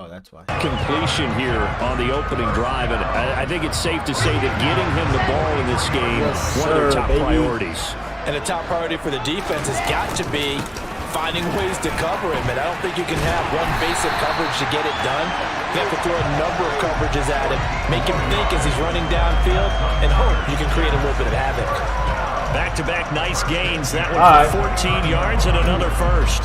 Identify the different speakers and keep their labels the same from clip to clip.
Speaker 1: Oh, that's why.
Speaker 2: Completion here on the opening drive, and I think it's safe to say that getting him the ball in this game one of their top priorities.
Speaker 3: And the top priority for the defense has got to be finding ways to cover him. And I don't think you can have one basic coverage to get it done. You have to throw a number of coverages at him, make him think as he's running downfield, and hope you can create a little bit of havoc.
Speaker 2: Back-to-back nice gains. That one for 14 yards and another first.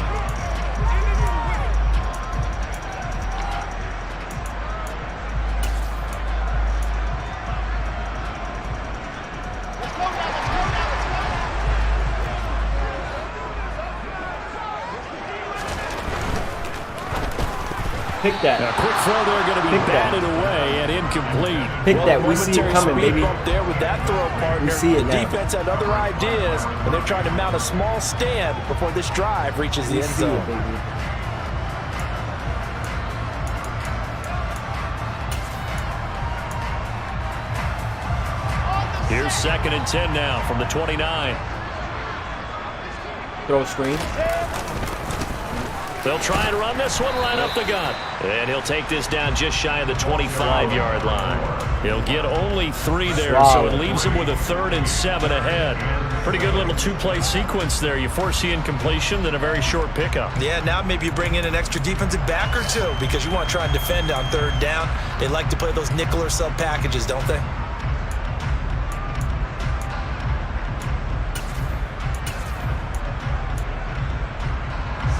Speaker 1: Pick that.
Speaker 2: A quick throw there, going to be batted away and incomplete.
Speaker 1: Pick that. We see it coming, baby.
Speaker 3: There with that throw, partner.
Speaker 1: We see it
Speaker 3: the
Speaker 1: now.
Speaker 3: Defense had other ideas, and they're trying to mount a small stand before this drive reaches the end zone.
Speaker 1: It, baby.
Speaker 2: Here's 2nd and 10 now from the 29.
Speaker 1: Throw screen.
Speaker 2: They'll try and run this one right up the gut. And he'll take this down just shy of the 25-yard line. He'll get only 3 there, so it leaves him with a 3rd and 7 ahead. Pretty good little two-play sequence there. You force the incompletion, then a very short pickup.
Speaker 3: Yeah, now maybe you bring in an extra defensive back or two because you want to try and defend on 3rd down. They like to play those nickel or sub packages, don't they?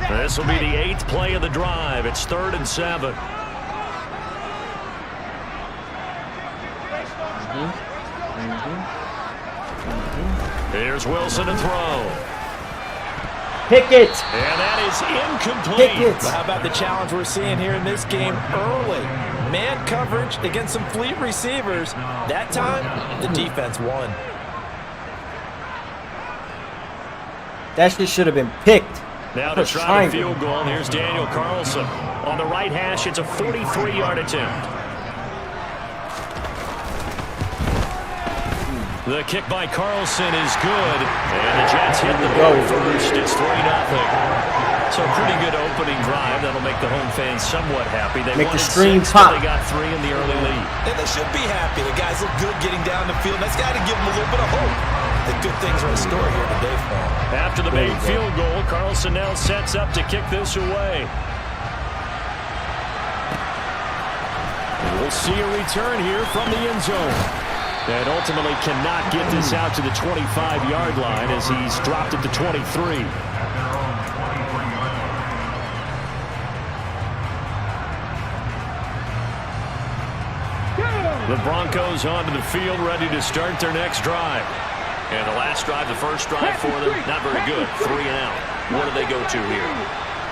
Speaker 2: This will be the 8th play of the drive. It's 3rd and 7. Here's Wilson to throw.
Speaker 1: Pick it.
Speaker 2: And that is incomplete.
Speaker 1: Pick it.
Speaker 3: But how about the challenge we're seeing here in this game early? Man coverage against some fleet receivers. That time, the defense won.
Speaker 1: That shit should have been picked.
Speaker 2: Now to try the field goal, and here's Daniel Carlson. On the right hash, it's a 43-yard attempt. The kick by Carlson is good, and the Jets hit the ball first. It's 3-0. So a pretty good opening drive. That'll make the home fans somewhat happy. They
Speaker 1: make the
Speaker 2: wanted
Speaker 1: stream
Speaker 2: 6,
Speaker 1: pop.
Speaker 2: But they got 3 in the early lead.
Speaker 3: And they should be happy. The guys look good getting down the field. That's got to give them a little bit of hope. The good things are in store here today for them.
Speaker 2: After the made field goal, Carlson now sets up to kick this away. And we'll see a return here from the end zone. And ultimately cannot get this out to the 25-yard line as he's dropped it to 23. The Broncos onto the field, ready to start their next drive. And the last drive, the first drive for them, not very good. 3 and out. What do they go to here?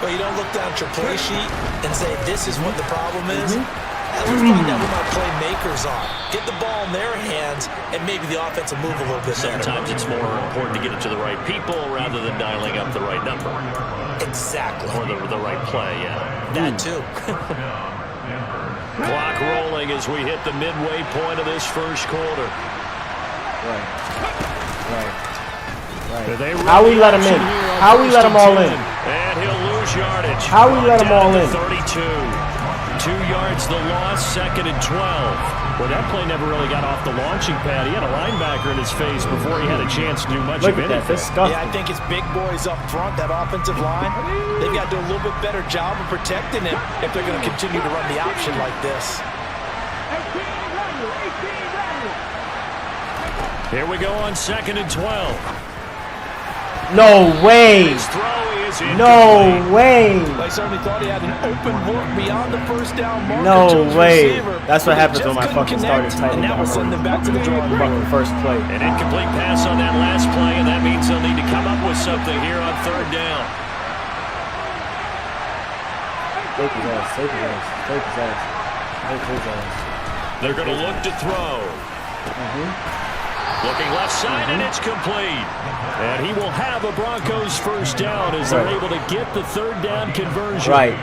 Speaker 3: Well, you don't look down at your play sheet and say, this is what the problem is. Let's find out who my playmakers are. Get the ball in their hands, and maybe the offense will move a little bit better.
Speaker 2: Sometimes it's more important to get it to the right people rather than dialing up the right number.
Speaker 3: Exactly.
Speaker 2: Or the right play, yeah.
Speaker 3: That too.
Speaker 2: Clock rolling as we hit the midway point of this first quarter.
Speaker 1: How we let him in? How we let them all in?
Speaker 2: And he'll lose yardage.
Speaker 1: How we let them all in?
Speaker 2: 32. 2 yards the loss, 2nd and 12. Well, that play never really got off the launching pad. He had a linebacker in his face before he had a chance to do much of anything.
Speaker 3: Yeah, I think it's big boys up front, that offensive line. They've got to do a little bit better job of protecting him if they're going to continue to run the option like this.
Speaker 2: Here we go on 2nd and 12.
Speaker 1: No way.
Speaker 2: His throw is incomplete.
Speaker 1: No way.
Speaker 3: I certainly thought he had an open look beyond the first down marker.
Speaker 1: No way.
Speaker 3: Receiver,
Speaker 1: that's what happens when my fucking started tightening
Speaker 3: down. And that will send them back to the drawing board.
Speaker 1: First play.
Speaker 2: An incomplete pass on that last play, and that means they'll need to come up with something here on 3rd down.
Speaker 1: Take his ass. Take his ass. Take his ass. Take his ass.
Speaker 2: They're going to look to throw. Looking left side, and it's complete. And he will have a Broncos first down as they're able to get the 3rd down conversion.
Speaker 1: Right.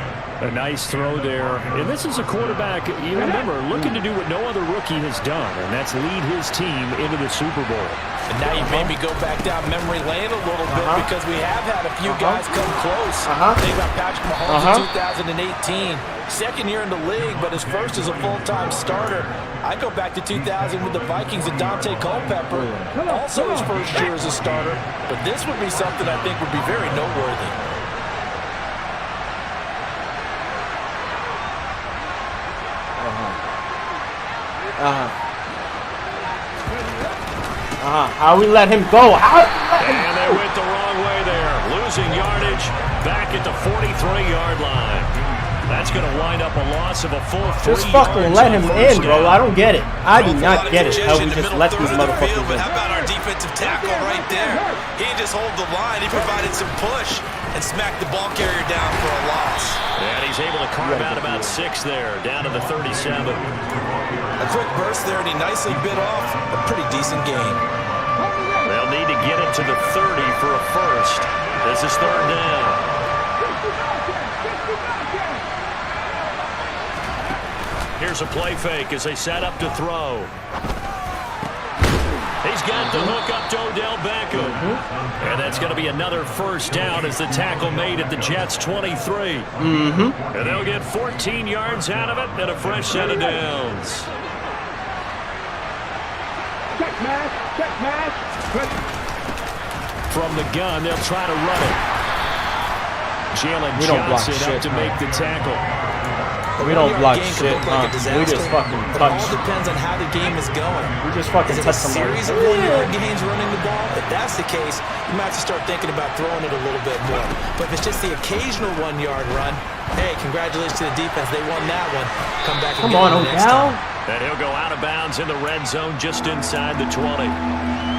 Speaker 2: A nice throw there. And this is a quarterback, you remember, looking to do what no other rookie has done, and that's lead his team into the Super Bowl.
Speaker 3: And now you maybe go back down memory lane a little bit because we have had a few guys come close. Think about Patrick Mahomes in 2018. Second year in the league, but his first as a full-time starter. I go back to 2000 with the Vikings and Dante Culpepper. Also his first year as a starter. But this would be something I think would be very noteworthy.
Speaker 1: How we let him go?
Speaker 2: And they went the wrong way there. Losing yardage back at the 43-yard line. That's going to wind up a loss of a full 3
Speaker 1: Just fucking let him in, bro. I don't get it. I do not get it how we just let these motherfuckers in.
Speaker 4: How about our defensive tackle right there? He didn't just hold the line. He provided some push and smacked the ball carrier down for a loss.
Speaker 2: And he's able to carve out about 6 there, down to the 37.
Speaker 4: A quick burst there, and he nicely bit off a pretty decent gain.
Speaker 2: They'll need to get it to the 30 for a first. This is 3rd down. Here's a play fake as they set up to throw. He's got the hook up to Odell Beckham. And that's going to be another first down as the tackle made at the Jets' 23. And they'll get 14 yards out of it and a fresh set of downs. From the gun, they'll try to run it. Jalen Johnson up to make the tackle.
Speaker 1: We don't block shit, we just fucking touch.
Speaker 4: It all depends on how the game is going.
Speaker 1: We just fucking touch somebody.
Speaker 4: Is it a series of 1-yard gains running the ball? If that's the case, you might have to start thinking about throwing it a little bit more. But if it's just the occasional 1-yard run, hey, congratulations to the defense. They won that one. Come back and get it the next time.
Speaker 2: And he'll go out of bounds in the red zone just inside the 20.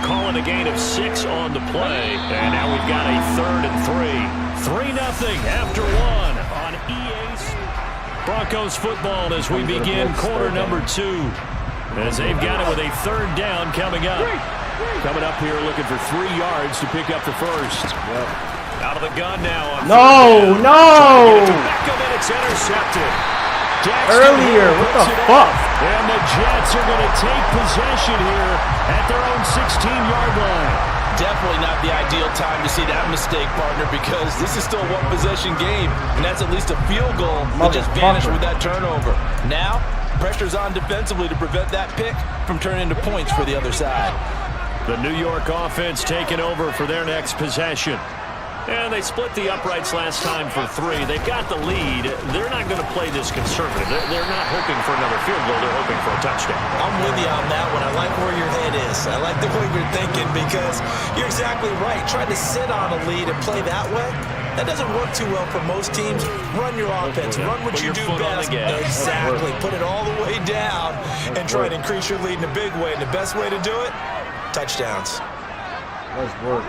Speaker 2: Calling a gain of 6 on the play. And now we've got a 3rd and 3. 3-0 after 1 on EA Broncos football as we begin quarter number 2. As they've got it with a 3rd down coming up. Coming up here looking for 3 yards to pick up the first. Out of the gun now.
Speaker 1: No!
Speaker 2: And it's intercepted.
Speaker 1: Earlier, what the fuck?
Speaker 2: And the Jets are going to take possession here at their own 16-yard line.
Speaker 3: Definitely not the ideal time to see that mistake, partner, because this is still a one-possession game, and that's at least a field goal that just vanished with that turnover. Now, pressure's on defensively to prevent that pick from turning into points for the other side.
Speaker 2: The New York offense taking over for their next possession. And they split the uprights last time for 3. They've got the lead. They're not going to play this conservative. They're not hoping for another field goal. They're hoping for a touchdown.
Speaker 4: I'm with you on that one. I like where your head is. I like the way you're thinking because you're exactly right. Trying to sit on a lead and play that way, that doesn't work too well for most teams. Run your offense. Run what you do best. Exactly. Put it all the way down and try to increase your lead in a big way. And the best way to do it, touchdowns.
Speaker 1: Let's work.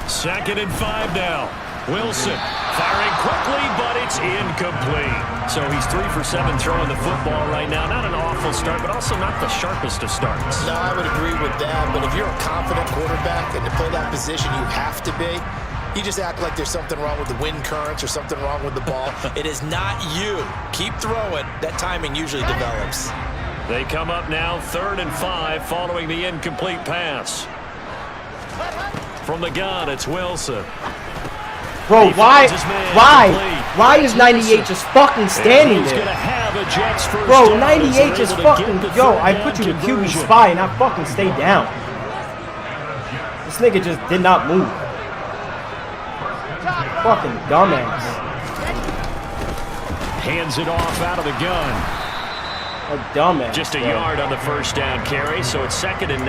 Speaker 2: 2nd and 5 now. Wilson firing quickly, but it's incomplete. So he's 3 for 7 throwing the football right now. Not an awful start, but also not the sharpest of starts.
Speaker 5: No, I would agree with that. But if you're a confident quarterback and to play that position, you have to be. You just act like there's something wrong with the wind currents or something wrong with the ball.
Speaker 4: It is not you. Keep throwing. That timing usually develops.
Speaker 2: They come up now 3rd and 5 following the incomplete pass. From the gun, it's Wilson.
Speaker 1: Bro, why is 98 just fucking standing there? Bro, 98 just fucking, yo, I put you to QB spy and I fucking stayed down. This nigga just did not move. Fucking dumbass.
Speaker 2: Hands it off out of the gun.
Speaker 1: A dumbass.
Speaker 2: Just a yard on the first down carry, so it's 2nd and 9.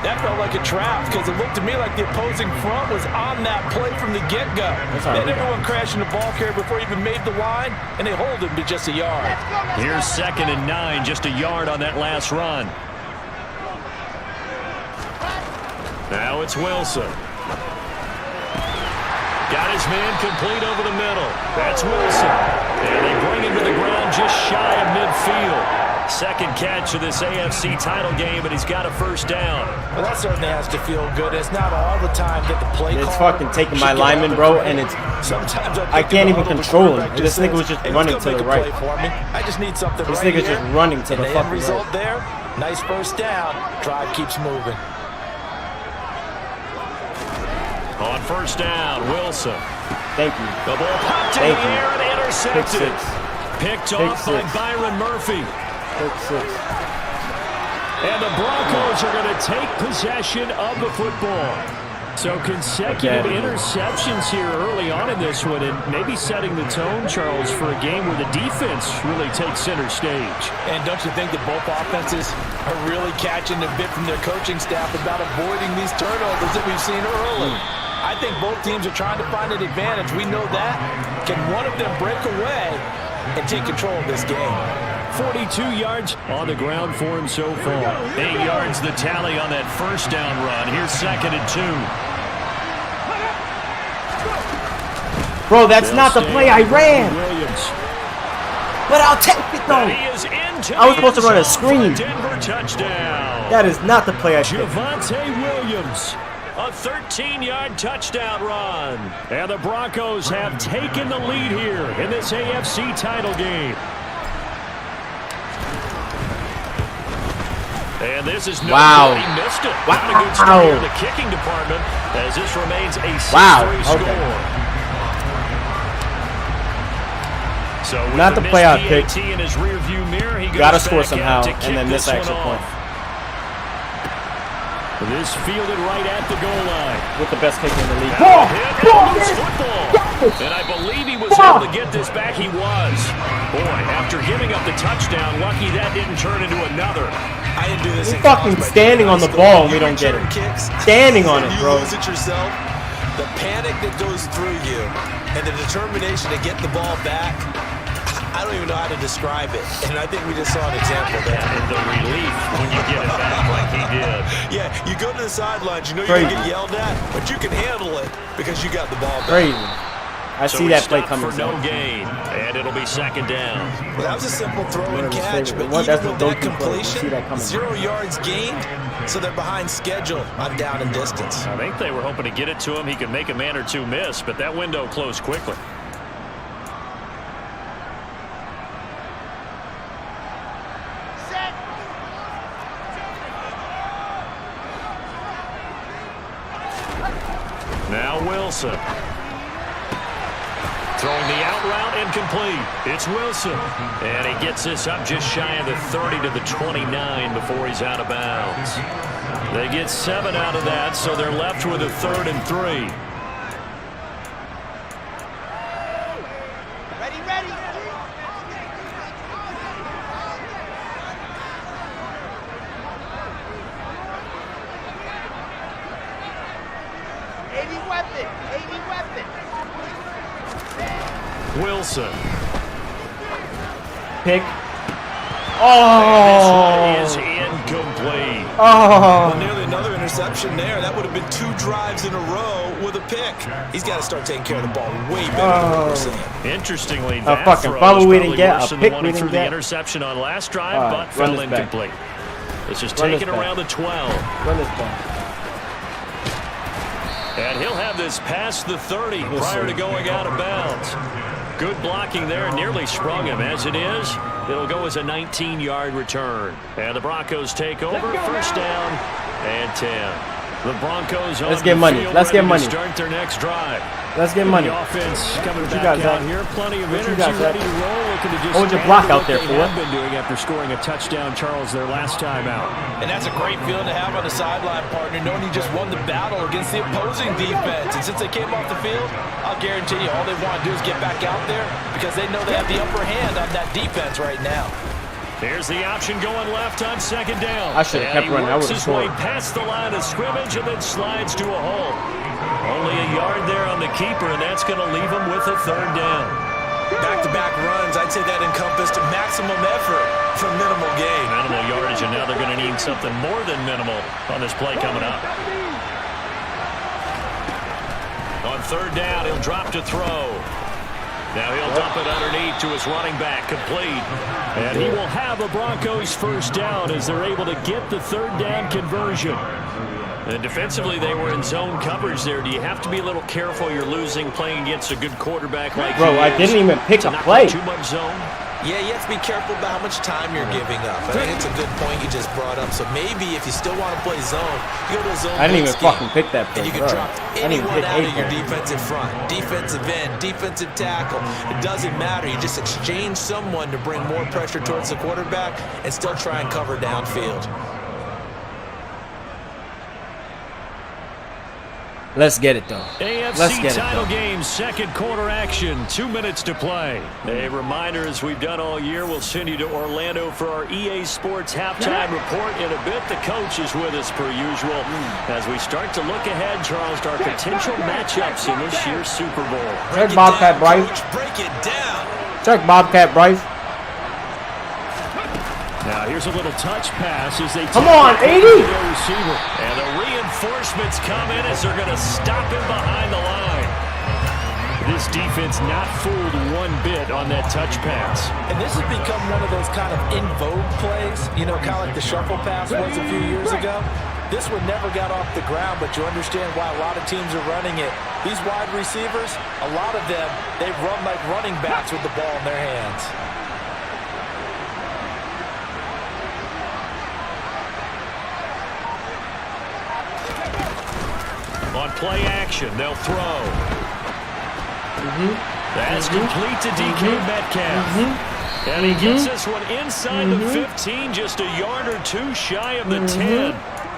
Speaker 3: That felt like a trap because it looked to me like the opposing front was on that play from the get-go. They had everyone crashing the ball carrier before he even made the line, and they hold him to just a yard.
Speaker 2: Here's 2nd and 9, just a yard on that last run. Now it's Wilson. Got his man complete over the middle. That's Wilson. And they bring him to the ground just shy of midfield. 2nd catch of this AFC title game, and he's got a first down.
Speaker 3: Well, that certainly has to feel good. It's not all the time that the play
Speaker 1: It's fucking taking my lineman, bro, and it's...
Speaker 3: Sometimes
Speaker 1: I can't even control him. This nigga was just running to the right.
Speaker 3: I just need something
Speaker 1: This
Speaker 3: right
Speaker 1: nigga's
Speaker 3: here.
Speaker 1: just running to the
Speaker 3: And
Speaker 1: fucking
Speaker 3: end result
Speaker 1: right.
Speaker 3: there, nice first down. Drive keeps moving.
Speaker 2: On first down, Wilson.
Speaker 1: Thank you.
Speaker 2: The ball popped in the air and intercepted. Picked off by Byron Murphy.
Speaker 1: Pick 6.
Speaker 2: And the Broncos are going to take possession of the football. So consecutive interceptions here early on in this one, and maybe setting the tone, Charles, for a game where the defense really takes center stage.
Speaker 3: And don't you think that both offenses are really catching a bit from their coaching staff about avoiding these turnovers that we've seen early? I think both teams are trying to find an advantage. We know that. Can one of them break away and take control of this game?
Speaker 2: 42 yards on the ground for him so far. 8 yards the tally on that first down run. Here's 2nd and 2.
Speaker 1: Bro, that's not the play I ran.
Speaker 2: Williams.
Speaker 1: But I'll take it though. I was supposed to run a screen.
Speaker 2: Denver touchdown.
Speaker 1: That is not the play I picked.
Speaker 2: Javonte Williams. A 13-yard touchdown run. And the Broncos have taken the lead here in this AFC title game. And this is no good. He missed it. Not a good start here in the kicking department as this remains a 6-3 score. So
Speaker 1: not the play I picked.
Speaker 2: In his rear view mirror, he
Speaker 1: gotta score somehow, and then miss extra point.
Speaker 2: This fielded right at the goal line.
Speaker 1: With the best kicker in the league.
Speaker 2: And I believe he was able to get this back. He was. Boy, after giving up the touchdown, lucky that didn't turn into another.
Speaker 4: I didn't do this.
Speaker 1: We're fucking standing on the ball and we don't get it. Standing on it, bro.
Speaker 4: You lose it yourself. The panic that goes through you and the determination to get the ball back, I don't even know how to describe it. And I think we just saw an example there.
Speaker 2: And the relief when you get it back like he did.
Speaker 4: Yeah, you go to the sidelines, you know you're going to get yelled at, but you can handle it because you got the ball back.
Speaker 1: Crazy. I see that play coming.
Speaker 2: For no gain, and it'll be 2nd down.
Speaker 4: Well, that was a simple throw and catch, but even with that completion, 0 yards gained, so they're behind schedule on down and distance.
Speaker 2: I think they were hoping to get it to him. He could make a man or two miss, but that window closed quickly. Now Wilson. Throwing the out route incomplete. It's Wilson. And he gets this up just shy of the 30 to the 29 before he's out of bounds. They get 7 out of that, so they're left with a 3rd and 3.
Speaker 6: Ready. 80 weapon.
Speaker 2: Wilson.
Speaker 1: Pick.
Speaker 2: Oh! This one is incomplete.
Speaker 1: Oh!
Speaker 4: Well, nearly another interception there. That would have been 2 drives in a row with a pick. He's got to start taking care of the ball way better than what we're seeing.
Speaker 2: Interestingly,
Speaker 1: that fucking fumble we didn't get, a pick we didn't get.
Speaker 2: The interception on last drive, but fell incomplete. This is taken around the 12.
Speaker 1: Run this ball.
Speaker 2: And he'll have this past the 30 prior to going out of bounds. Good blocking there, nearly sprung him. As it is, it'll go as a 19-yard return. And the Broncos take over, first down and 10. The Broncos on the field ready to start their next drive.
Speaker 1: Let's get money.
Speaker 2: The offense coming back out here. Plenty of energy ready to roll. Looking to just
Speaker 1: what would you block out there for?
Speaker 2: What they've been doing after scoring a touchdown, Charles, their last time out.
Speaker 3: And that's a great feeling to have on the sideline, partner, knowing you just won the battle against the opposing defense. And since they came off the field, I'll guarantee you all they want to do is get back out there because they know they have the upper hand on that defense right now.
Speaker 2: Here's the option going left on 2nd down.
Speaker 1: I should have kept running. I would have scored.
Speaker 2: He works his way past the line of scrimmage and then slides to a hole. Only a yard there on the keeper, and that's going to leave him with a 3rd down.
Speaker 4: Back-to-back runs, I'd say that encompassed maximum effort for minimal gain.
Speaker 2: Minimal yardage, and now they're going to need something more than minimal on this play coming up. On 3rd down, he'll drop to throw. Now he'll dump it underneath to his running back, complete. And he will have a Broncos first down as they're able to get the 3rd down conversion. And defensively, they were in zone coverage there. Do you have to be a little careful? You're losing playing against a good quarterback like
Speaker 1: Bro, I didn't even pick a play.
Speaker 2: Too much zone.
Speaker 4: Yeah, you have to be careful about how much time you're giving up. I think it's a good point you just brought up. So maybe if you still want to play zone, you go to a zone.
Speaker 1: I didn't even fucking pick that play.
Speaker 4: And you can drop anyone out of your defensive front, defensive end, defensive tackle. It doesn't matter. You just exchange someone to bring more pressure towards the quarterback and still try and cover downfield.
Speaker 1: Let's get it, though.
Speaker 2: AFC title game, second quarter action, 2 minutes to play. A reminder, as we've done all year, we'll send you to Orlando for our EA Sports halftime report. In a bit, the coach is with us per usual. As we start to look ahead, Charles, to our potential matchups in this year's Super Bowl.
Speaker 1: Check Bobcat Bryce.
Speaker 4: Break it down.
Speaker 1: Check Bobcat Bryce.
Speaker 2: Now here's a little touch pass as they
Speaker 1: come on, 80.
Speaker 2: Receiver. And the reinforcements come in as they're going to stop him behind the line. This defense not fooled one bit on that touch pass.
Speaker 3: And this has become one of those kind of in vogue plays, you know, kind of like the shuffle pass was a few years ago. This one never got off the ground, but you understand why a lot of teams are running it. These wide receivers, a lot of them, they run like running backs with the ball in their hands.
Speaker 2: On play action, they'll throw. That's complete to DK Metcalf. And he gets this one inside the 15, just a yard or two shy of the 10.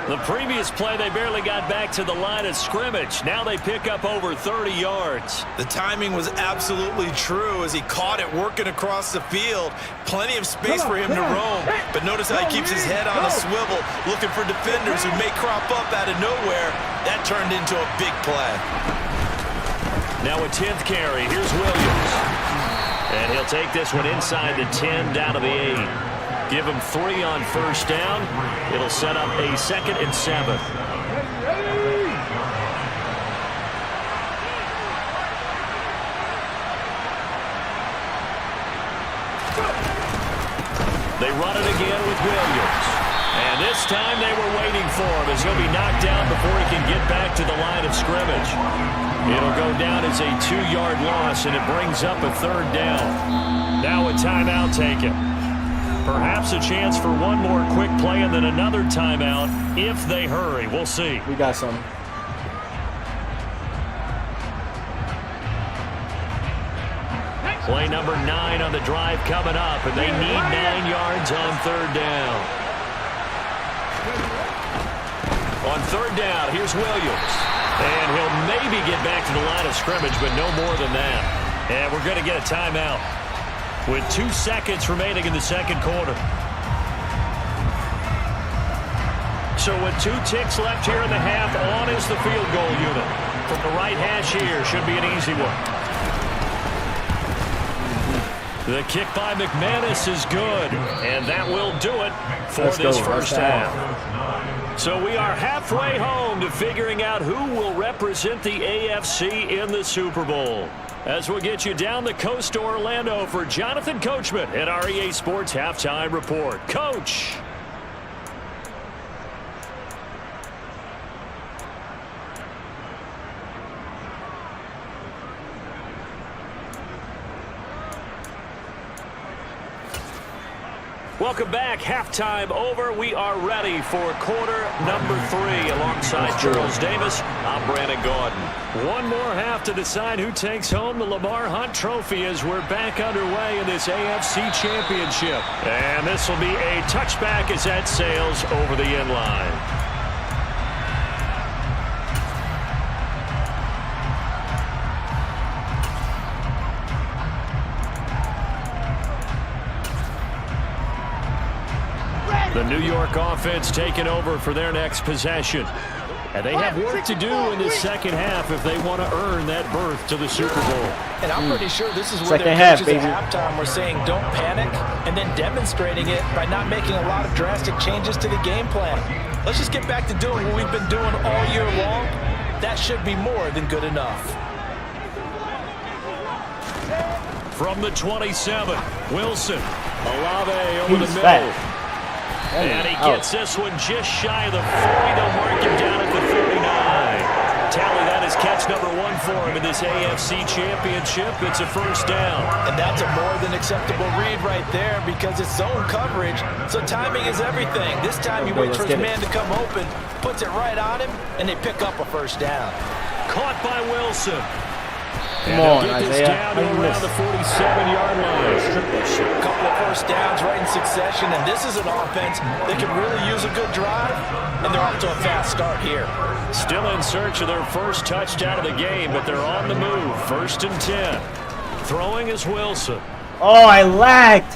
Speaker 2: The previous play, they barely got back to the line of scrimmage. Now they pick up over 30 yards.
Speaker 4: The timing was absolutely true as he caught it working across the field. Plenty of space for him to roam. But notice how he keeps his head on a swivel, looking for defenders who may crop up out of nowhere. That turned into a big play.
Speaker 2: Now a 10th carry. Here's Williams. And he'll take this one inside the 10 down to the 8. Give him 3 on first down. It'll set up a 2nd and 7. They run it again with Williams. And this time they were waiting for him as he'll be knocked down before he can get back to the line of scrimmage. It'll go down as a 2-yard loss, and it brings up a 3rd down. Now a timeout taken. Perhaps a chance for one more quick play and then another timeout if they hurry. We'll see.
Speaker 1: We got some.
Speaker 2: Play number 9 on the drive coming up, and they need 9 yards on 3rd down. On 3rd down, here's Williams. And he'll maybe get back to the line of scrimmage, but no more than that. And we're going to get a timeout with 2 seconds remaining in the second quarter. So with 2 ticks left here in the half, on is the field goal unit. From the right hash here, should be an easy one. The kick by McManus is good, and that will do it for this first half. So we are halfway home to figuring out who will represent the AFC in the Super Bowl. As we'll get you down the coast to Orlando for Jonathan Coachman at our EA Sports Halftime Report. Coach. Welcome back. Halftime over. We are ready for quarter number 3. Alongside Charles Davis, I'm Brandon Gordon. One more half to decide who takes home the Lamar Hunt Trophy as we're back underway in this AFC Championship. And this will be a touchback as that sails over the end line. The New York offense taking over for their next possession. And they have work to do in this second half if they want to earn that berth to the Super Bowl.
Speaker 3: And I'm pretty sure this is where their coaches at halftime were saying don't panic, and then demonstrating it by not making a lot of drastic changes to the game plan. Let's just get back to doing what we've been doing all year long. That should be more than good enough.
Speaker 2: From the 27, Wilson. Olave over the middle. And he gets this one just shy of the 40. They'll mark him down at the 39. Tally, that is is catch number 1 for him in this AFC Championship. It's a first down.
Speaker 3: And that's a more than acceptable read right there because it's zone coverage, so timing is everything. This time he waits for his man to come open, puts it right on him, and they pick up a first down.
Speaker 2: Caught by Wilson.
Speaker 1: Come on,
Speaker 2: get this
Speaker 1: Isaiah.
Speaker 2: down to around the 47-yard line.
Speaker 3: A couple of first downs right in succession, and this is an offense that can really use a good drive, and they're off to a fast start here.
Speaker 2: Still in search of their first touchdown of the game, but they're on the move. 1st and 10. Throwing is Wilson.
Speaker 1: Oh, I lagged.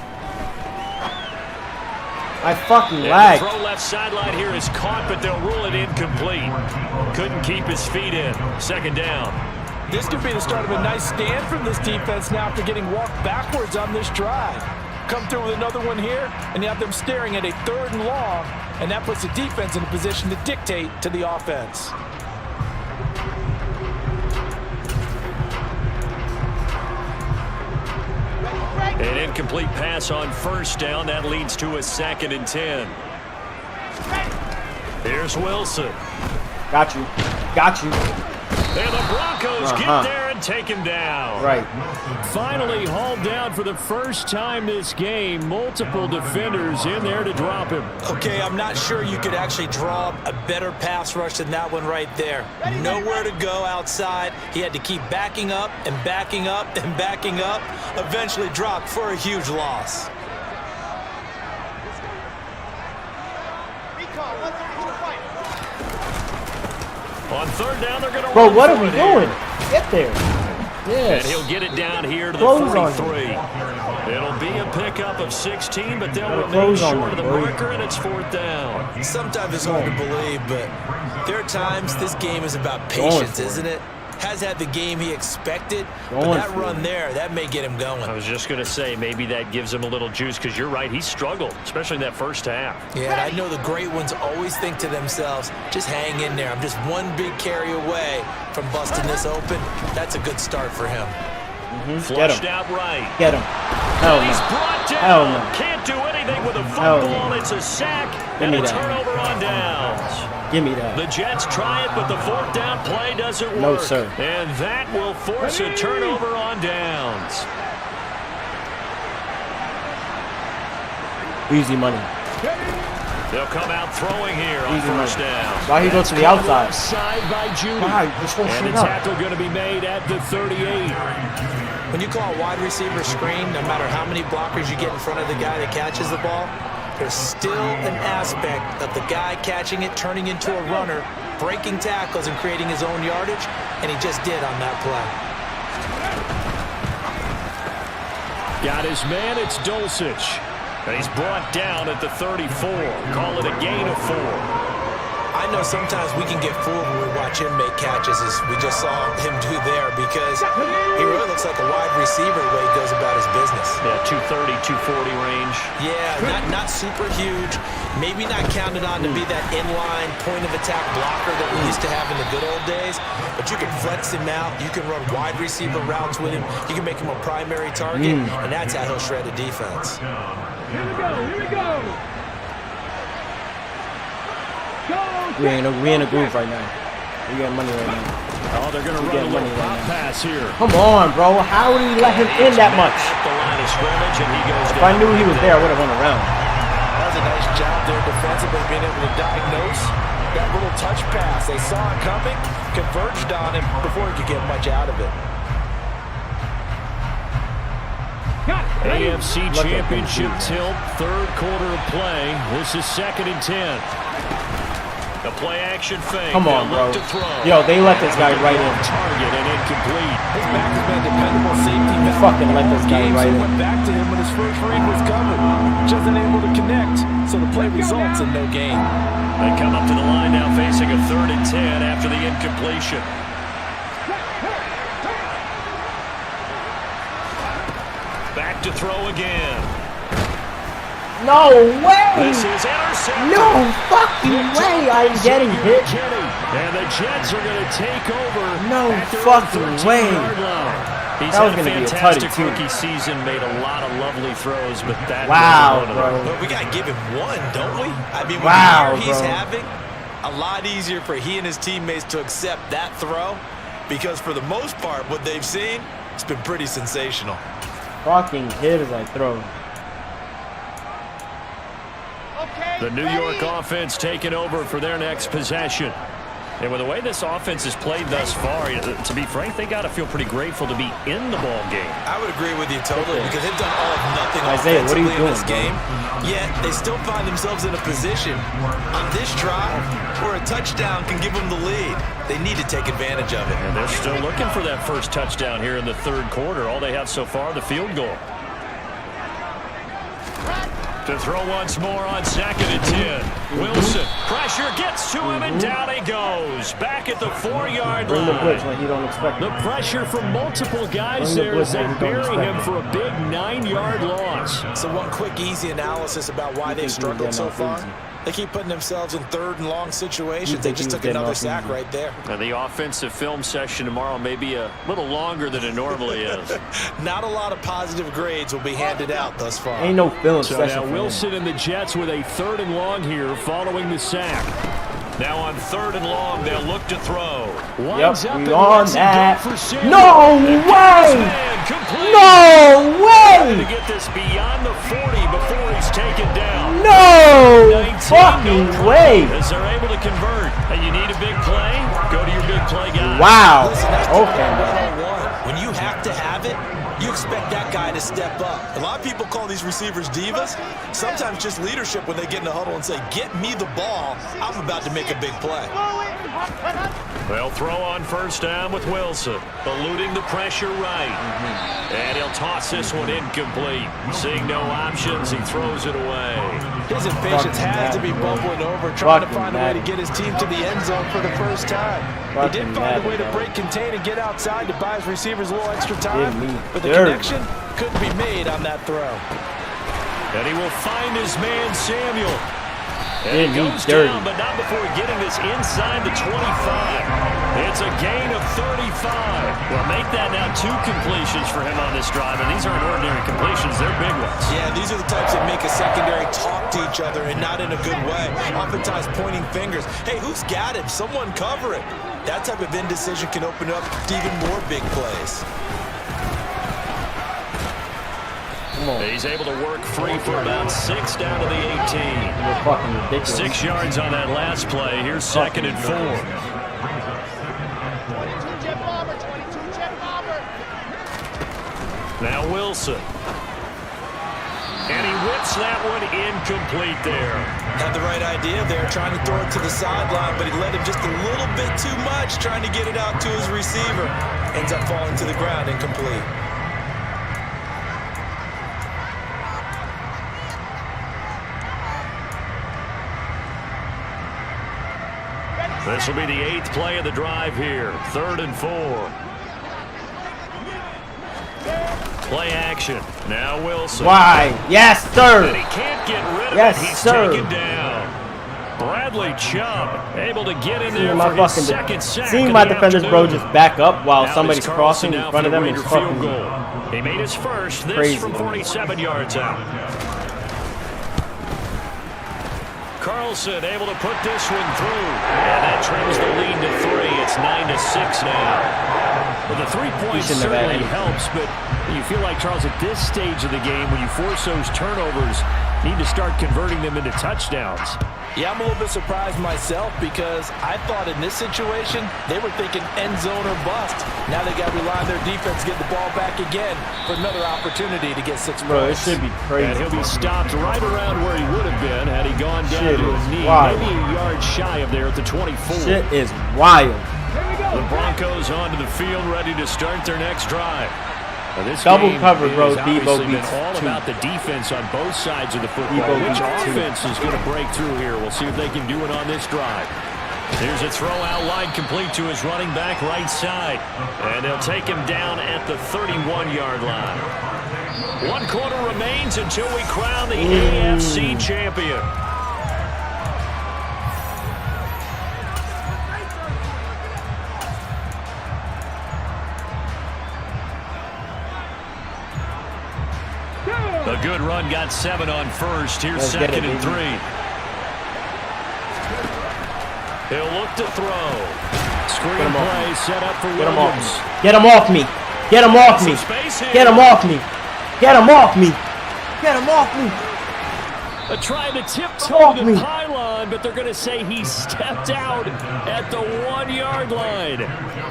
Speaker 1: I fucking lagged.
Speaker 2: The throw left sideline here is caught, but they'll rule it incomplete. Couldn't keep his feet in. 2nd down.
Speaker 3: This could be the start of a nice stand from this defense now after getting walked backwards on this drive. Come through with another one here, and you have them staring at a 3rd and long, and that puts the defense in a position to dictate to the offense.
Speaker 2: An incomplete pass on 1st down. That leads to a 2nd and 10. Here's Wilson.
Speaker 1: Got you. Got you.
Speaker 2: And the Broncos get there and take him down.
Speaker 1: Right.
Speaker 2: Finally hauled down for the first time this game. Multiple defenders in there to drop him.
Speaker 4: Okay, I'm not sure you could actually draw a better pass rush than that one right there. Nowhere to go outside. He had to keep backing up and backing up and backing up. Eventually dropped for a huge loss.
Speaker 2: On 3rd down, they're going to
Speaker 1: Bro, what are we doing? Get there.
Speaker 2: Yes. And he'll get it down here to the 43. It'll be a pickup of 16, but they'll remain short of the marker, and it's 4th down.
Speaker 4: Sometimes it's hard to believe, but there are times this game is about patience, isn't it? Has had the game he expected, but that run there, that may get him going.
Speaker 2: I was just going to say, maybe that gives him a little juice, because you're right, he struggled, especially in that first half.
Speaker 4: Yeah, and I know the great ones always think to themselves, just hang in there. I'm just one big carry away from busting this open. That's a good start for him.
Speaker 2: Flushed out right.
Speaker 1: Get him. Hell
Speaker 2: He's
Speaker 1: no.
Speaker 2: brought down.
Speaker 1: Hell no.
Speaker 2: Can't do anything with a fumble.
Speaker 1: No.
Speaker 2: It's a sack
Speaker 1: Give
Speaker 2: and
Speaker 1: me
Speaker 2: a
Speaker 1: that.
Speaker 2: turnover on downs.
Speaker 1: Give me that.
Speaker 2: The Jets try it, but the 4th down play doesn't work.
Speaker 1: No, sir.
Speaker 2: And that will force a turnover on downs.
Speaker 1: Easy money.
Speaker 2: They'll come out throwing here on
Speaker 1: Easy
Speaker 2: 1st
Speaker 1: money.
Speaker 2: down.
Speaker 1: Why he goes to the outside?
Speaker 2: Side by Judy.
Speaker 1: Why? Just won't
Speaker 2: And
Speaker 1: shoot
Speaker 2: the
Speaker 1: up.
Speaker 2: tackle going to be made at the 38.
Speaker 4: When you call a wide receiver screen, no matter how many blockers you get in front of the guy that catches the ball, there's still an aspect of the guy catching it, turning into a runner, breaking tackles and creating his own yardage, and he just did on that play.
Speaker 2: Got his man, it's Dulcich. And he's brought down at the 34. Call it a gain of 4.
Speaker 4: I know sometimes we can get fooled when we watch him make catches, as we just saw him do there, because he really looks like a wide receiver the way he goes about his business.
Speaker 2: Yeah, 230, 240 range.
Speaker 4: Yeah, not super huge. Maybe not counted on to be that inline point-of-attack blocker that we used to have in the good old days, but you can flex him out. You can run wide receiver routes with him. You can make him a primary target, and that's how he'll shred a defense.
Speaker 7: Here we go, here we go.
Speaker 1: We in a groove right now. We got money right now.
Speaker 2: Oh, they're going to run a little pop pass here.
Speaker 1: Come on, bro. How did he let him in that much?
Speaker 2: At the line of scrimmage, and he goes
Speaker 1: If
Speaker 2: down.
Speaker 1: I knew he was there, I would have run around.
Speaker 3: That was a nice job there defensively, being able to diagnose that little touch pass. They saw it coming, converged on him before he could get much out of it.
Speaker 2: AFC Championship tilt, 3rd quarter of play. This is 2nd and 10. The play action fake.
Speaker 1: Come on,
Speaker 2: They'll
Speaker 1: bro.
Speaker 2: look to throw.
Speaker 1: Yo, they let this guy right in.
Speaker 2: Target and incomplete.
Speaker 3: His back has been a dependable safety valve.
Speaker 1: Fucking let this guy
Speaker 3: Games
Speaker 1: right in.
Speaker 3: went back to him when his first read was covered. Just unable to connect, so the play results in no gain.
Speaker 2: They come up to the line now facing a 3rd and 10 after the incompletion. Back to throw again.
Speaker 1: No way!
Speaker 2: This is intercepted.
Speaker 1: No fucking way I'm getting hit.
Speaker 2: And the Jets are going to take over.
Speaker 1: No
Speaker 2: at their
Speaker 1: fucking
Speaker 2: 13-yard line. He's
Speaker 1: That was
Speaker 2: had a
Speaker 1: gonna be a
Speaker 2: fantastic
Speaker 1: tutty, too.
Speaker 2: rookie season, made a lot of lovely throws, but that
Speaker 1: Wow,
Speaker 2: was one of them.
Speaker 1: bro.
Speaker 4: But we got to give him one, don't we? I mean, with
Speaker 1: Wow,
Speaker 4: the year he's
Speaker 1: bro.
Speaker 4: having, a lot easier for he and his teammates to accept that throw because for the most part, what they've seen, it's been pretty sensational.
Speaker 1: Fucking hit as I throw.
Speaker 2: The New York offense taking over for their next possession. And with the way this offense has played thus far, to be frank, they got to feel pretty grateful to be in the ball game.
Speaker 4: I would agree with you totally because they've done all of nothing
Speaker 1: Isaiah, what are you
Speaker 4: offensively
Speaker 1: doing,
Speaker 4: in this game. Yet they still find themselves in a position on this drive where a touchdown can give them the lead. They need to take advantage of it.
Speaker 2: And they're still looking for that first touchdown here in the third quarter. All they have so far, the field goal. To throw once more on 2nd and 10. Wilson, pressure gets to him, and down he goes. Back at the 4-yard
Speaker 1: Bring the blitz
Speaker 2: line.
Speaker 1: when you don't expect
Speaker 2: The
Speaker 1: it.
Speaker 2: pressure from multiple guys
Speaker 1: Bring the
Speaker 2: there
Speaker 1: blitz
Speaker 2: as they
Speaker 1: when you don't
Speaker 2: bury
Speaker 1: expect
Speaker 2: him
Speaker 1: it.
Speaker 2: for a big 9-yard loss.
Speaker 3: So one quick, easy analysis about why they've struggled so far. They keep putting themselves in 3rd and long situations. They just took another sack right there.
Speaker 2: Now the offensive film session tomorrow may be a little longer than it normally is.
Speaker 3: Not a lot of positive grades will be handed out thus far.
Speaker 1: Ain't no film
Speaker 2: So
Speaker 1: session.
Speaker 2: now Wilson and the Jets with a 3rd and long here following the sack. Now on 3rd and long, they'll look to throw.
Speaker 1: Yep,
Speaker 2: up
Speaker 1: we
Speaker 2: and
Speaker 1: on
Speaker 2: lets it
Speaker 1: that.
Speaker 2: go for Samuel.
Speaker 1: No way!
Speaker 2: Man, complete.
Speaker 1: No
Speaker 2: To
Speaker 1: way!
Speaker 2: get this beyond the 40 before he's taken down.
Speaker 1: No
Speaker 2: 19,
Speaker 1: fucking
Speaker 2: no
Speaker 1: way!
Speaker 2: As they're able to convert. And you need a big play? Go to your big play guy.
Speaker 1: Wow.
Speaker 4: Listen, that's
Speaker 1: Okay, man.
Speaker 4: 101. When you have to have it, you expect that guy to step up. A lot of people call these receivers divas. Sometimes just leadership when they get in the huddle and say, get me the ball. I'm about to make a big play.
Speaker 2: They'll throw on 1st down with Wilson, eluding the pressure right. And he'll toss this one incomplete. Seeing no options, he throws it away.
Speaker 3: His impatience has to be bubbling over, trying to find a way to get his team to the end zone for the first time. He did find a way to break contain and get outside to buy his receivers a little extra time, but the connection couldn't be made on that throw.
Speaker 2: And he will find his man, Samuel.
Speaker 1: Did
Speaker 2: And he
Speaker 1: me
Speaker 2: goes
Speaker 1: dirty.
Speaker 2: down, but not before getting this inside the 25. It's a gain of 35. Well, make that now 2 completions for him on this drive, and these aren't ordinary completions. They're big ones.
Speaker 4: Yeah, these are the types that make a secondary talk to each other and not in a good way. Oftentimes pointing fingers. Hey, who's got him? Someone cover it. That type of indecision can open up to even more big plays.
Speaker 2: He's able to work free for about 6 down to the 18.
Speaker 1: You're fucking ridiculous.
Speaker 2: 6 yards on that last play. Here's 2nd and 4.
Speaker 6: 22 jet bomber, 22 jet bomber.
Speaker 2: Now Wilson. And he whips that one incomplete there.
Speaker 4: Had the right idea there, trying to throw it to the sideline, but he led him just a little bit too much, trying to get it out to his receiver. Ends up falling to the ground incomplete.
Speaker 2: This will be the 8th play of the drive here. 3rd and 4. Play action. Now Wilson.
Speaker 1: Why? Yes, sir.
Speaker 2: And he can't get rid of
Speaker 1: Yes,
Speaker 2: it. He's
Speaker 1: sir.
Speaker 2: taken down. Bradley Chubb able to get in there
Speaker 1: Seeing
Speaker 2: for
Speaker 1: my
Speaker 2: his second sack.
Speaker 1: seeing
Speaker 2: of
Speaker 1: my
Speaker 2: the
Speaker 1: defenders, bro,
Speaker 2: afternoon.
Speaker 1: just back up while
Speaker 2: Now
Speaker 1: somebody's
Speaker 2: it's
Speaker 1: crossing
Speaker 2: Carlson
Speaker 1: in front of them
Speaker 2: now
Speaker 1: is
Speaker 2: for the
Speaker 1: fucking.
Speaker 2: Raider field goal. He made his first. This
Speaker 1: Crazy.
Speaker 2: from 47 yards out. Carlson able to put this one through. And that trims the lead to 3. It's 9-6 now. Well, the 3 points certainly helps, but you feel like, Charles, at this stage of the game, when you force those turnovers, need to start converting them into touchdowns.
Speaker 3: Yeah, I'm a little bit surprised myself because I thought in this situation, they were thinking end zone or bust. Now they got to rely on their defense to get the ball back again for another opportunity to get 6 points.
Speaker 1: Bro, it should be crazy.
Speaker 2: And he'll be stopped right around where he would have been had he gone down
Speaker 1: Shit
Speaker 2: to
Speaker 1: is
Speaker 2: his knee.
Speaker 1: wild.
Speaker 2: Maybe a yard shy of there at the 24.
Speaker 1: Shit is wild.
Speaker 2: The Broncos onto the field, ready to start their next drive. Now, this
Speaker 1: Double
Speaker 2: game
Speaker 1: cover, bro.
Speaker 2: has
Speaker 1: Debo
Speaker 2: obviously been
Speaker 1: beats
Speaker 2: all
Speaker 1: 2.
Speaker 2: about the defense on both sides of the football.
Speaker 1: Debo
Speaker 2: Which
Speaker 1: beats 2.
Speaker 2: offense is going to break through here? We'll see if they can do it on this drive. Here's a throw out line complete to his running back right side. And they'll take him down at the 31-yard line. 1 quarter remains until we crown the AFC champion. A good run, got 7 on first. Here's
Speaker 1: Let's get
Speaker 2: 2nd
Speaker 1: it,
Speaker 2: and 3.
Speaker 1: baby.
Speaker 2: He'll look to throw. Screen play set up for Williams.
Speaker 1: Get him off me. Get him off me. Get him off me. Get him off me. Get him off me.
Speaker 2: They're trying to tiptoe to the pylon, but they're going to say he stepped out at the 1-yard line.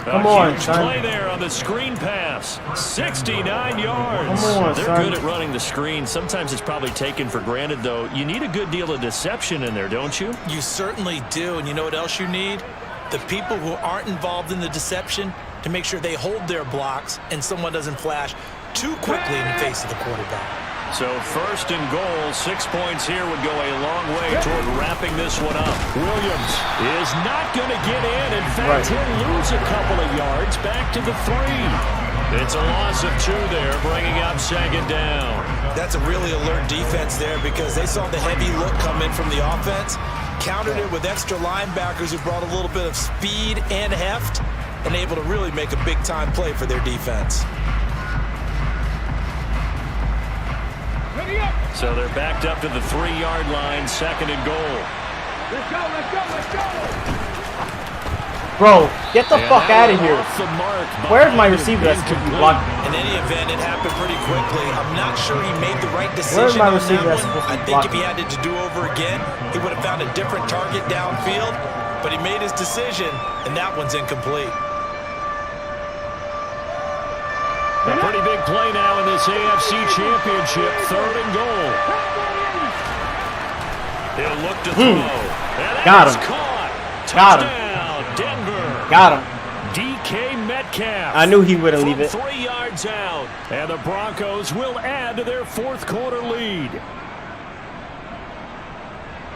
Speaker 1: Come on, son.
Speaker 2: Play there on the screen pass. 69 yards.
Speaker 1: Come on,
Speaker 2: They're
Speaker 1: son.
Speaker 2: good at running the screen. Sometimes it's probably taken for granted, though. You need a good deal of deception in there, don't you?
Speaker 4: You certainly do. And you know what else you need? The people who aren't involved in the deception to make sure they hold their blocks and someone doesn't flash too quickly in the face of the quarterback.
Speaker 2: So 1st and goal, 6 points here would go a long way toward wrapping this one up. Williams is not going to get in. In fact, he'll lose a couple of yards back to the 3. It's a loss of 2 there, bringing up 2nd down.
Speaker 4: That's a really alert defense there because they saw the heavy look come in from the offense, countered it with extra linebackers who brought a little bit of speed and heft, and able to really make a big-time play for their defense.
Speaker 2: So they're backed up to the 3-yard line, 2nd and goal.
Speaker 7: Let's go, let's go, let's go.
Speaker 1: Bro, get the fuck out of here. Where's my receiver that's kicking block?
Speaker 4: In any event, it happened pretty quickly. I'm not sure he made the right decision.
Speaker 1: Where's my
Speaker 4: on
Speaker 1: receiver
Speaker 4: that
Speaker 1: that's
Speaker 4: one.
Speaker 1: supposed to
Speaker 4: I
Speaker 1: be
Speaker 4: think if he
Speaker 1: blocking?
Speaker 4: had it to do over again, he would have found a different target downfield, but he made his decision, and that one's incomplete.
Speaker 2: A pretty big play now in this AFC Championship, 3rd and goal. He'll look to throw. And
Speaker 1: Got him.
Speaker 2: Caught.
Speaker 1: Got him.
Speaker 2: Touchdown, Denver.
Speaker 1: Got him.
Speaker 2: DK Metcalf.
Speaker 1: I knew he wouldn't leave it.
Speaker 2: 3 yards out. And the Broncos will add to their 4th quarter lead.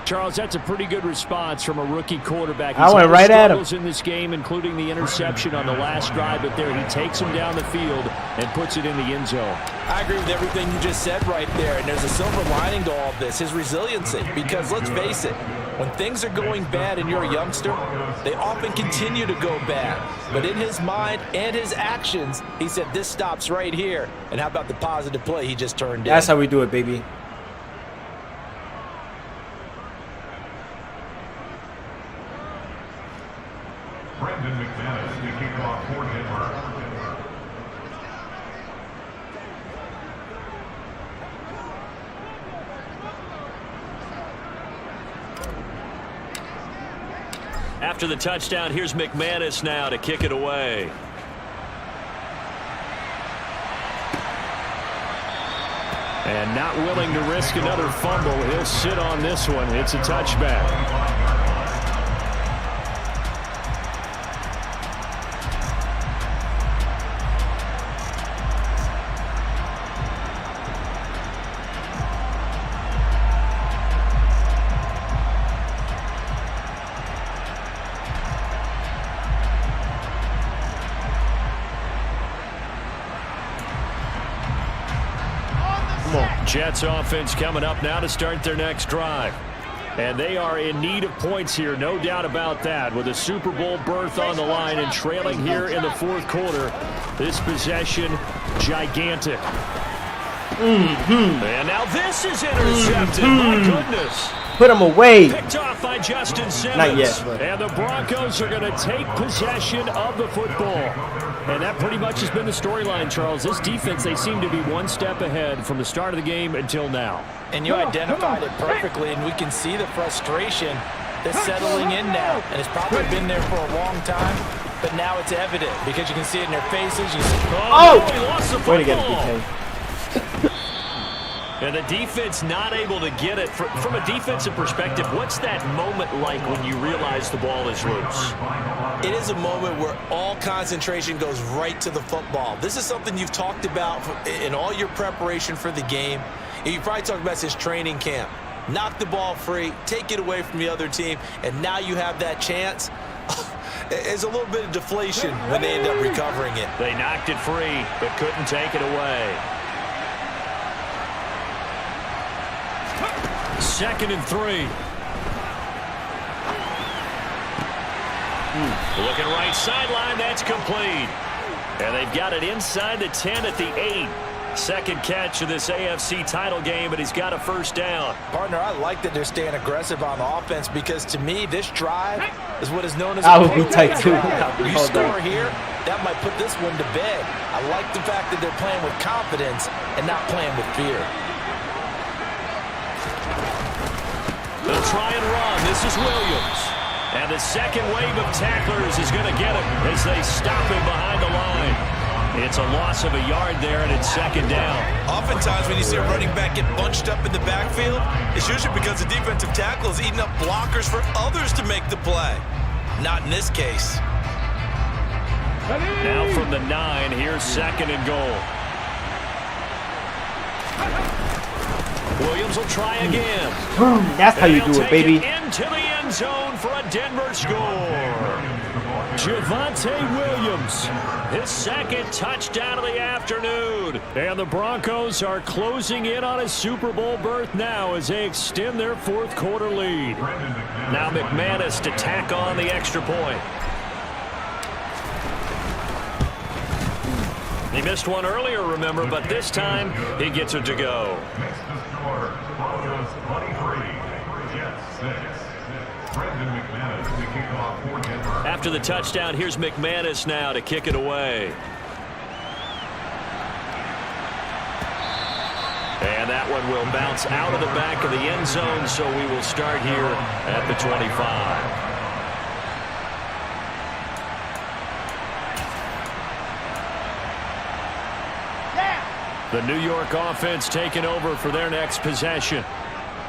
Speaker 2: Charles, that's a pretty good response from a rookie quarterback.
Speaker 1: I went right at him.
Speaker 2: In this game, including the interception on the last drive, but there he takes him down the field and puts it in the end zone.
Speaker 3: I agree with everything you just said right there, and there's a silver lining to all of this, his resiliency. Because let's face it, when things are going bad and you're a youngster, they often continue to go bad. But in his mind and his actions, he said, this stops right here. And how about the positive play he just turned in?
Speaker 1: That's how we do it, baby.
Speaker 2: After the touchdown, here's McManus now to kick it away. And not willing to risk another fumble. He'll sit on this one. It's a touchback. Jets offense coming up now to start their next drive. And they are in need of points here, no doubt about that. With a Super Bowl berth on the line and trailing here in the 4th quarter. This possession, gigantic. And now this is intercepted. My goodness.
Speaker 1: Put him away.
Speaker 2: Picked off by Justin Simmons.
Speaker 1: Not yet. But.
Speaker 2: And the Broncos are going to take possession of the football. And that pretty much has been the storyline, Charles. This defense, they seem to be one step ahead from the start of the game until now.
Speaker 3: And you identified it perfectly, and we can see the frustration that's settling in now. And it's probably been there for a long time, but now it's evident because you can see it in their faces. You see,
Speaker 2: he lost the football.
Speaker 1: Way to get it, BK.
Speaker 2: And the defense not able to get it. From a defensive perspective, what's that moment like when you realize the ball is loose?
Speaker 4: It is a moment where all concentration goes right to the football. This is something you've talked about in all your preparation for the game. And you probably talked about this training camp. Knock the ball free, take it away from the other team, and now you have that chance. There's a little bit of deflation when they end up recovering it.
Speaker 2: They knocked it free, but couldn't take it away. 2nd and 3. Looking right sideline, that's complete. And they've got it inside the 10 at the 8. Second catch of this AFC title game, but he's got a first down.
Speaker 3: Partner, I like that they're staying aggressive on offense because to me, this drive is what is known as
Speaker 1: I
Speaker 3: a
Speaker 1: would be tight too.
Speaker 3: You score here, that might put this one to bed. I like the fact that they're playing with confidence and not playing with fear.
Speaker 2: They'll try and run. This is Williams. And the second wave of tacklers is going to get him as they stop him behind the line. It's a loss of a yard there, and it's second down.
Speaker 4: Oftentimes when you see a running back get bunched up in the backfield, it's usually because the defensive tackle is eating up blockers for others to make the play. Not in this case.
Speaker 2: Now from the 9, here's second and goal. Williams will try again.
Speaker 1: That's how you do it, baby.
Speaker 2: Into the end zone for a Denver score. Javonte Williams, his second touchdown of the afternoon. And the Broncos are closing in on a Super Bowl berth now as they extend their fourth quarter lead. Now McManus to tack on the extra point. He missed one earlier, remember, but this time he gets it to go. After the touchdown, here's McManus now to kick it away. And that one will bounce out of the back of the end zone, so we will start here at the 25. The New York offense taking over for their next possession.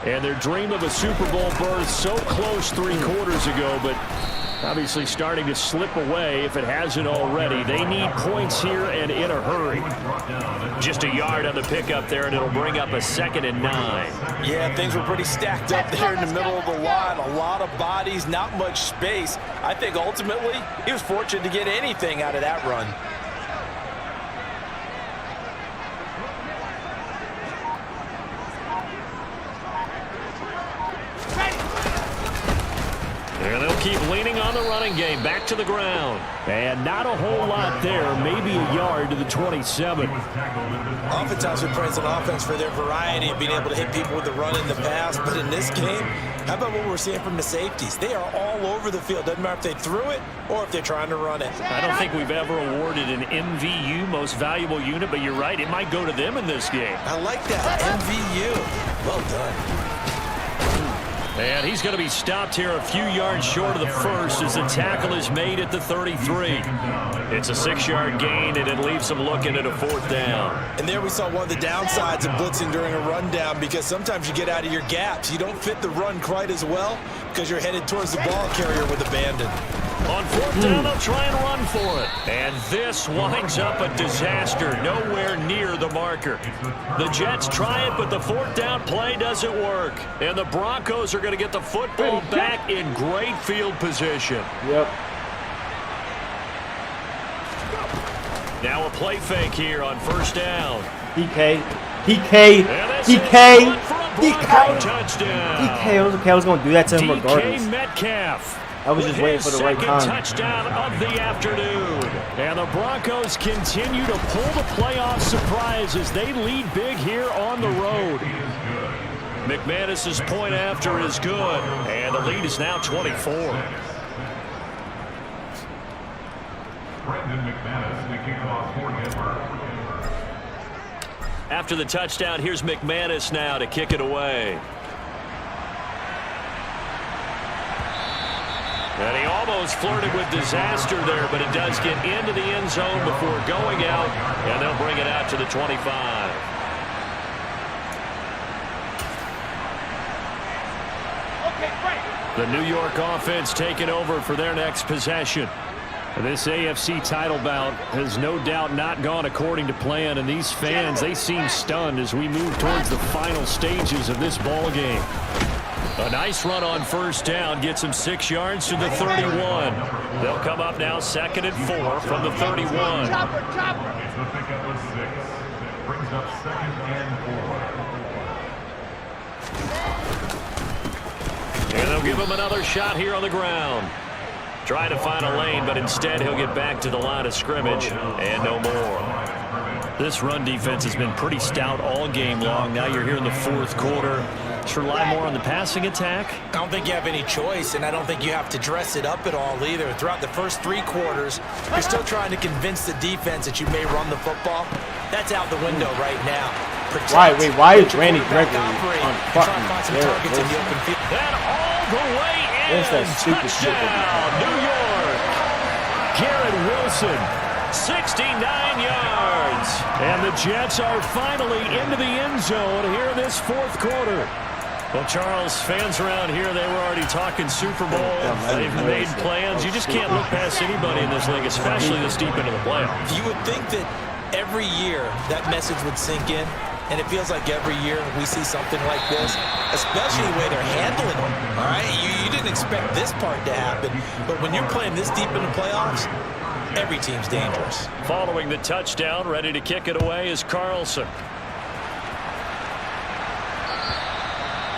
Speaker 2: And their dream of a Super Bowl berth so close 3 quarters ago, but obviously starting to slip away if it hasn't already. They need points here and in a hurry. Just a yard on the pickup there, and it'll bring up a 2nd and 9.
Speaker 3: Yeah, things were pretty stacked up there in the middle of the line. A lot of bodies, not much space. I think ultimately he was fortunate to get anything out of that run.
Speaker 2: And they'll keep leaning on the running game. Back to the ground. And not a whole lot there. Maybe a yard to the 27.
Speaker 4: Oftentimes we praise an offense for their variety of being able to hit people with the run in the pass. But in this game, how about what we're seeing from the safeties? They are all over the field. Doesn't matter if they threw it or if they're trying to run it.
Speaker 2: I don't think we've ever awarded an MVU, most valuable unit, but you're right. It might go to them in this game.
Speaker 4: I like that. MVU. Well done.
Speaker 2: And he's going to be stopped here a few yards short of the first as the tackle is made at the 33. It's a 6-yard gain, and it leaves them looking at a 4th down.
Speaker 4: And there we saw one of the downsides of blitzing during a rundown, because sometimes you get out of your gaps. You don't fit the run quite as well because you're headed towards the ball carrier with abandon.
Speaker 2: On 4th down, they'll try and run for it. And this winds up a disaster, nowhere near the marker. The Jets try it, but the 4th down play doesn't work. And the Broncos are going to get the football back in great field position.
Speaker 1: Yep.
Speaker 2: Now a play fake here on 1st down.
Speaker 1: DK.
Speaker 2: Touchdown.
Speaker 1: I was going to do that to him regardless.
Speaker 2: DK Metcalf.
Speaker 1: I was just waiting for the right time.
Speaker 2: Touchdown of the afternoon. And the Broncos continue to pull the playoff surprise as they lead big here on the road. McManus's point after is good, and the lead is now 24. After the touchdown, here's McManus now to kick it away. And he almost flirted with disaster there, but it does get into the end zone before going out, and they'll bring it out to the 25. The New York offense taking over for their next possession. This AFC title bout has no doubt not gone according to plan, and these fans, they seem stunned as we move towards the final stages of this ball game. A nice run on 1st down gets him 6 yards to the 31. They'll come up now 2nd and 4 from the 31.
Speaker 8: Brings up 2nd and 4.
Speaker 2: And they'll give him another shot here on the ground. Trying to find a lane, but instead he'll get back to the line of scrimmage and no more. This run defense has been pretty stout all game long. Now you're here in the fourth quarter. Just rely more on the passing attack.
Speaker 4: I don't think you have any choice, and I don't think you have to dress it up at all either. Throughout the first 3 quarters, you're still trying to convince the defense that you may run the football. That's out the window right now.
Speaker 1: Why is Randy Gregory on fucking
Speaker 4: targets in the open field?
Speaker 2: That all the way in.
Speaker 1: That's that stupid shit.
Speaker 2: New York. Garrett Wilson, 69 yards. And the Jets are finally into the end zone here in this fourth quarter. Well, Charles, fans around here, they were already talking Super Bowl. They've made plans. You just can't look past anybody in this league, especially this deep into the playoffs.
Speaker 4: You would think that every year that message would sink in, and it feels like every year we see something like this, especially the way they're handling it. All right, you didn't expect this part to happen, but when you're playing this deep in the playoffs, every team's dangerous.
Speaker 2: Following the touchdown, ready to kick it away is Carlson.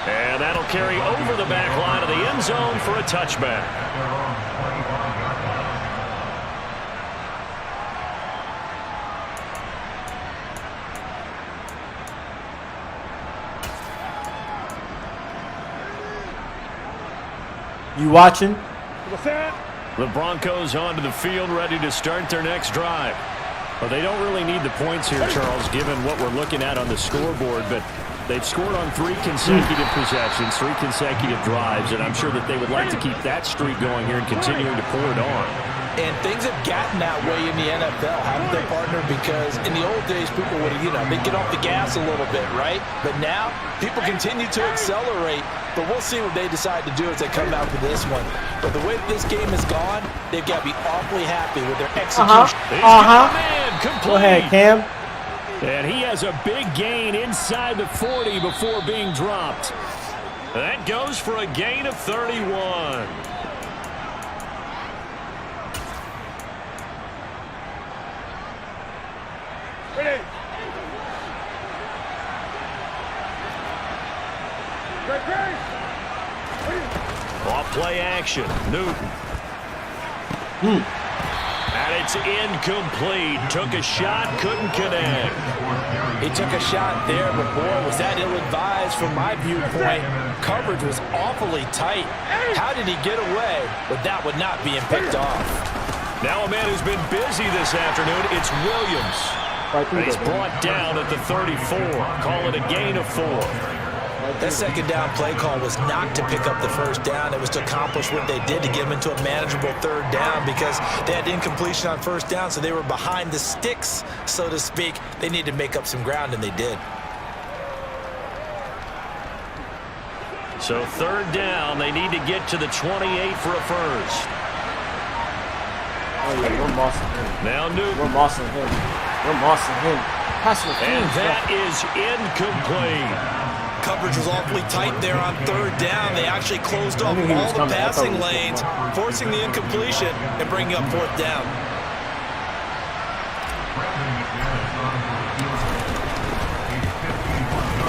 Speaker 2: And that'll carry over the back line of the end zone for a touchback.
Speaker 1: You watching?
Speaker 2: The Broncos onto the field, ready to start their next drive. Well, they don't really need the points here, Charles, given what we're looking at on the scoreboard, but they've scored on 3 consecutive possessions, 3 consecutive drives, and I'm sure that they would like to keep that streak going here and continuing to pour it on.
Speaker 4: And things have gotten that way in the NFL, haven't they, partner? Because in the old days, people would, they'd get off the gas a little bit, right? But now, people continue to accelerate. But we'll see what they decide to do as they come out for this one. But the way that this game has gone, they've got to be awfully happy with their execution.
Speaker 1: Go ahead, Cam.
Speaker 2: And he has a big gain inside the 40 before being dropped. That goes for a gain of 31.
Speaker 7: Ready.
Speaker 2: Off play action. Newton. And it's incomplete. Took a shot, couldn't connect.
Speaker 4: He took a shot there, but boy, was that ill-advised from my viewpoint. Coverage was awfully tight. How did he get away without not being picked off?
Speaker 2: Now a man who's been busy this afternoon, it's Williams. And he's brought down at the 34. Call it a gain of 4.
Speaker 4: That second down play call was not to pick up the first down. It was to accomplish what they did to get them into a manageable third down because they had incompletion on first down, so they were behind the sticks, so to speak. They needed to make up some ground, and they did.
Speaker 2: So third down, they need to get to the 28 for a first.
Speaker 1: Oh, yeah, we're mossing him.
Speaker 2: Now Newton.
Speaker 1: We're mossing him. We're mossing him.
Speaker 2: And that is incomplete.
Speaker 4: Coverage was awfully tight there on third down. They actually closed off all the passing lanes, forcing the incompletion and bringing up fourth down.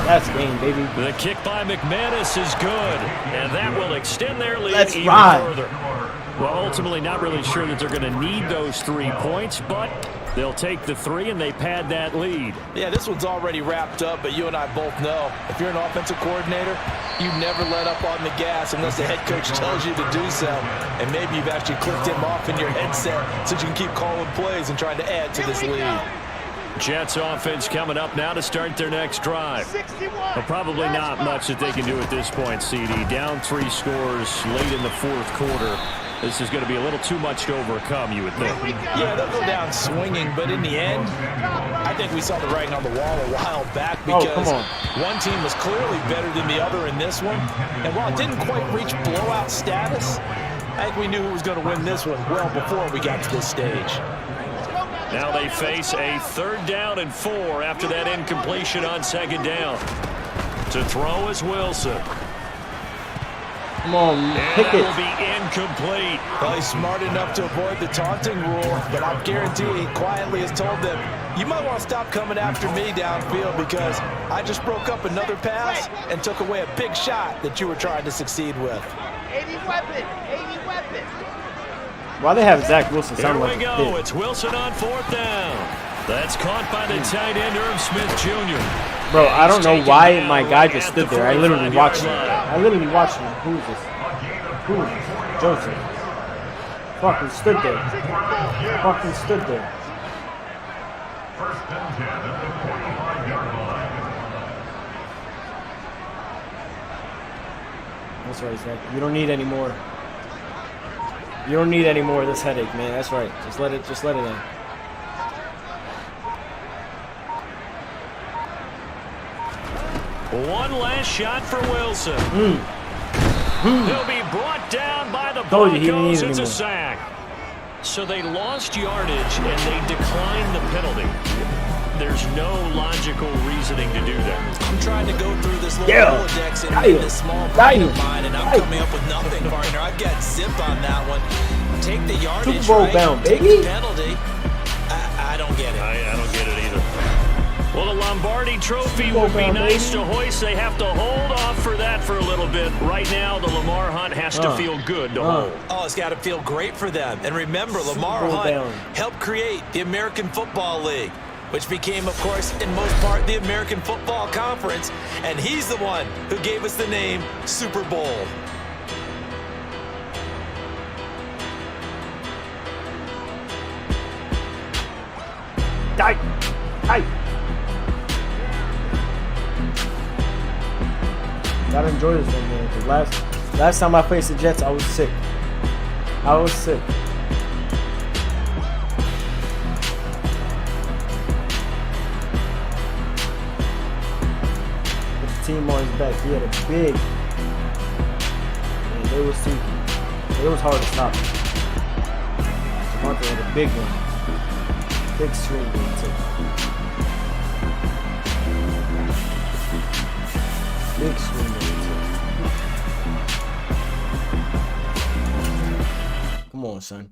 Speaker 1: That's game, baby.
Speaker 2: The kick by McManus is good, and that will extend their lead even further. Well, ultimately not really sure that they're going to need those 3 points, but they'll take the 3 and they pad that lead.
Speaker 4: Yeah, this one's already wrapped up, but you and I both know if you're an offensive coordinator, you never let up on the gas unless the head coach tells you to do so. And maybe you've actually clicked him off in your headset so you can keep calling plays and trying to add to this lead.
Speaker 2: Jets offense coming up now to start their next drive. Well, probably not much that they can do at this point, CD. Down 3 scores late in the fourth quarter. This is going to be a little too much to overcome, you would think.
Speaker 4: Yeah, they'll go down swinging, but in the end, I think we saw the writing on the wall a while back because one team was clearly better than the other in this one. And while it didn't quite reach blowout status, I think we knew who was going to win this one well before we got to this stage.
Speaker 2: Now they face a third down and 4 after that incompletion on second down. To throw is Wilson.
Speaker 1: Come on, pick it.
Speaker 2: Will be incomplete.
Speaker 4: Well, he's smart enough to avoid the taunting rule, but I guarantee he quietly has told them, you might want to stop coming after me downfield because I just broke up another pass and took away a big shot that you were trying to succeed with.
Speaker 6: 80 weapon, 80 weapon.
Speaker 1: Why they have Zach Wilson sound
Speaker 2: Here
Speaker 1: like
Speaker 2: we
Speaker 1: a
Speaker 2: go.
Speaker 1: kid?
Speaker 2: It's Wilson on fourth down. That's caught by the tight end, Irv Smith Jr.
Speaker 1: Bro, I don't know why my guy just stood there. I literally watched him. Who is this? Who is this? Joseph. Fucking stood there. Fucking stood there.
Speaker 8: First and 10 at the 45-yard line.
Speaker 1: That's right, Zach. You don't need any more. You don't need any more of this headache, man. That's right. Just let it in.
Speaker 2: One last shot for Wilson. He'll be brought down by the
Speaker 1: Told you he didn't
Speaker 2: Broncos.
Speaker 1: need
Speaker 2: It's a
Speaker 1: anymore.
Speaker 2: sack. So they lost yardage and they declined the penalty. There's no logical reasoning to do that.
Speaker 4: I'm trying to go through this little
Speaker 1: Yeah.
Speaker 4: Rolodex
Speaker 1: Got
Speaker 4: in
Speaker 1: you.
Speaker 4: this small
Speaker 1: Got
Speaker 4: brain
Speaker 1: you.
Speaker 4: of mine, and I'm
Speaker 1: Got you.
Speaker 4: coming up with nothing, partner. I've got zipped on that one. Take the yardage,
Speaker 1: Super Bowl
Speaker 4: right?
Speaker 1: bound,
Speaker 4: Take
Speaker 1: baby.
Speaker 4: the penalty. I don't get it.
Speaker 2: I don't get it either. Well, the Lombardi Trophy
Speaker 1: Super Bowl
Speaker 2: would be
Speaker 1: bound,
Speaker 2: nice
Speaker 1: baby.
Speaker 2: to hoist. They have to hold off for that for a little bit. Right now, the Lamar Hunt has to feel good to hold.
Speaker 4: Oh, it's got to feel great for them. And remember, Lamar
Speaker 1: Bowl
Speaker 4: Hunt
Speaker 1: bound.
Speaker 4: helped create the American Football League, which became, of course, in most part, the American Football Conference. And he's the one who gave us the name Super Bowl.
Speaker 1: Die. Gotta enjoy this thing, man. 'Cause last time I faced the Jets, I was sick. With the team on his back, he had a big. And they was sinking. It was hard to stop. Javante had a big one. Big swing that he took. Big swing that he took. Come on, son.